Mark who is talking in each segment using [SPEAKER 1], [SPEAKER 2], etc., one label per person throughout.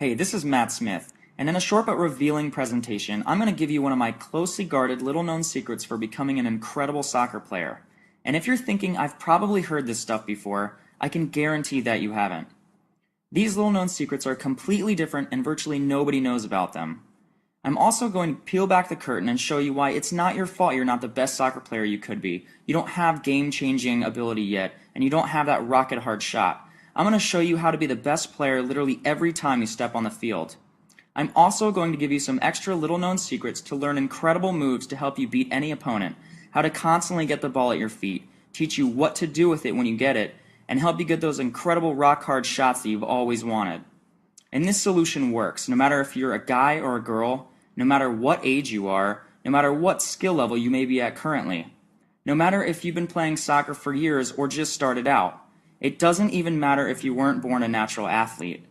[SPEAKER 1] Hey, this is Matt Smith, and in a short but revealing presentation, I'm going to give you one of my closely guarded, little-known secrets for becoming an incredible soccer player. And if you're thinking I've probably heard this stuff before, I can guarantee that you haven't. These little-known secrets are completely different and virtually nobody knows about them. I'm also going to peel back the curtain and show you why it's not your fault you're not the best soccer player you could be. You don't have game-changing ability yet, and you don't have that rocket-hard shot. I'm going to show you how to be the best player literally every time you step on the field. I'm also going to give you some extra little-known secrets to learn incredible moves to help you beat any opponent, how to constantly get the ball at your feet, teach you what to do with it when you get it, and help you get those incredible rock-hard shots that you've always wanted. And this solution works no matter if you're a guy or a girl, no matter what age you are, no matter what skill level you may be at currently, no matter if you've been playing soccer for years or just started out. It doesn't even matter if you weren't born a natural athlete.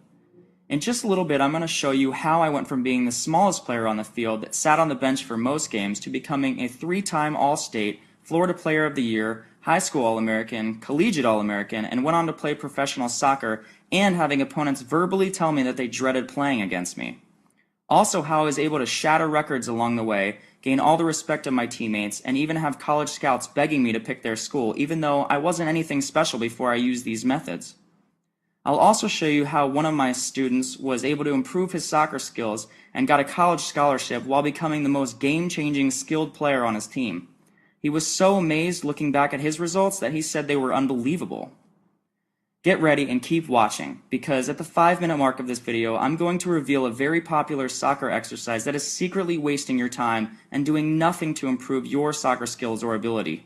[SPEAKER 1] In just a little bit, I'm going to show you how I went from being the smallest player on the field that sat on the bench for most games to becoming a 3-time All-State, Florida Player of the Year, high school All-American, collegiate All-American, and went on to play professional soccer and having opponents verbally tell me that they dreaded playing against me. Also how I was able to shatter records along the way, gain all the respect of my teammates, and even have college scouts begging me to pick their school, even though I wasn't anything special before I used these methods. I'll also show you how one of my students was able to improve his soccer skills and got a college scholarship while becoming the most game-changing skilled player on his team. He was so amazed looking back at his results that he said they were unbelievable. Get ready and keep watching, because at the 5-minute mark of this video, I'm going to reveal a very popular soccer exercise that is secretly wasting your time and doing nothing to improve your soccer skills or ability.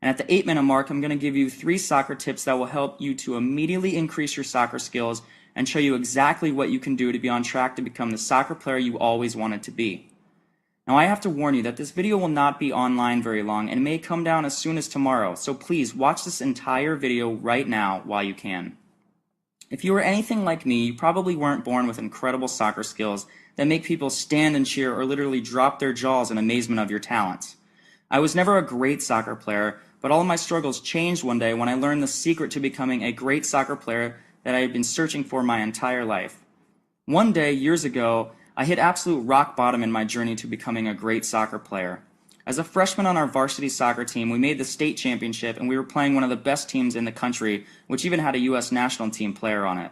[SPEAKER 1] And at the 8-minute mark, I'm going to give you 3 soccer tips that will help you to immediately increase your soccer skills and show you exactly what you can do to be on track to become the soccer player you always wanted to be. Now I have to warn you that this video will not be online very long and may come down as soon as tomorrow, so please watch this entire video right now while you can. If you were anything like me, you probably weren't born with incredible soccer skills that make people stand and cheer or literally drop their jaws in amazement of your talents. I was never a great soccer player, but all of my struggles changed one day when I learned the secret to becoming a great soccer player that I had been searching for my entire life. One day, years ago, I hit absolute rock bottom in my journey to becoming a great soccer player. As a freshman on our varsity soccer team, we made the state championship and we were playing one of the best teams in the country, which even had a U.S. national team player on it.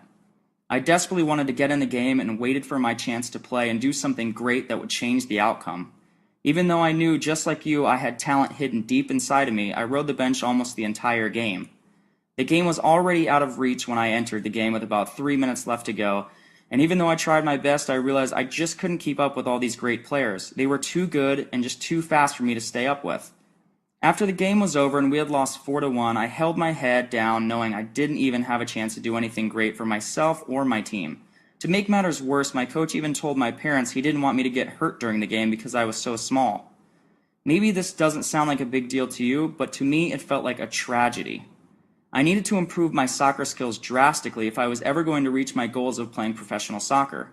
[SPEAKER 1] I desperately wanted to get in the game and waited for my chance to play and do something great that would change the outcome. Even though I knew, just like you, I had talent hidden deep inside of me, I rode the bench almost the entire game. The game was already out of reach when I entered the game with about 3 minutes left to go, and even though I tried my best, I realized I just couldn't keep up with all these great players. They were too good and just too fast for me to stay up with. After the game was over and we had lost 4-1, I held my head down knowing I didn't even have a chance to do anything great for myself or my team. To make matters worse, my coach even told my parents he didn't want me to get hurt during the game because I was so small. Maybe this doesn't sound like a big deal to you, but to me it felt like a tragedy. I needed to improve my soccer skills drastically if I was ever going to reach my goals of playing professional soccer.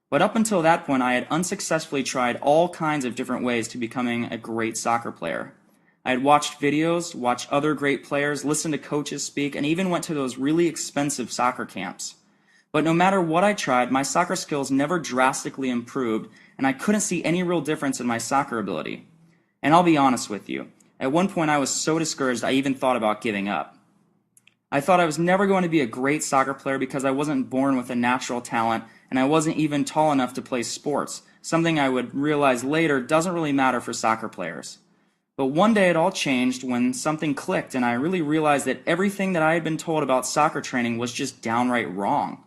[SPEAKER 1] But up until that point, I had unsuccessfully tried all kinds of different ways to becoming a great soccer player. I had watched videos, watched other great players, listened to coaches speak, and even went to those really expensive soccer camps. But no matter what I tried, my soccer skills never drastically improved, and I couldn't see any real difference in my soccer ability. And I'll be honest with you, at one point I was so discouraged I even thought about giving up. I thought I was never going to be a great soccer player because I wasn't born with a natural talent and I wasn't even tall enough to play sports, something I would realize later doesn't really matter for soccer players. But one day it all changed when something clicked and I really realized that everything that I had been told about soccer training was just downright wrong.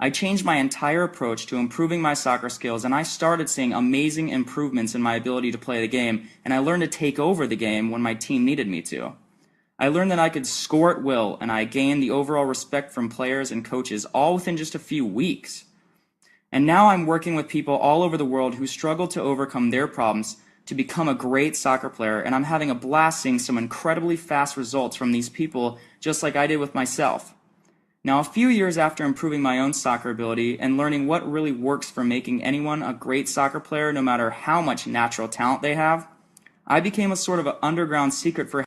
[SPEAKER 1] I changed my entire approach to improving my soccer skills and I started seeing amazing improvements in my ability to play the game, and I learned to take over the game when my team needed me to. I learned that I could score at will, and I gained the overall respect from players and coaches all within just a few weeks. And now I'm working with people all over the world who struggle to overcome their problems to become a great soccer player, and I'm having a blast seeing some incredibly fast results from these people, just like I did with myself. Now, a few years after improving my own soccer ability and learning what really works for making anyone a great soccer player no matter how much natural talent they have, I became a sort of an underground secret for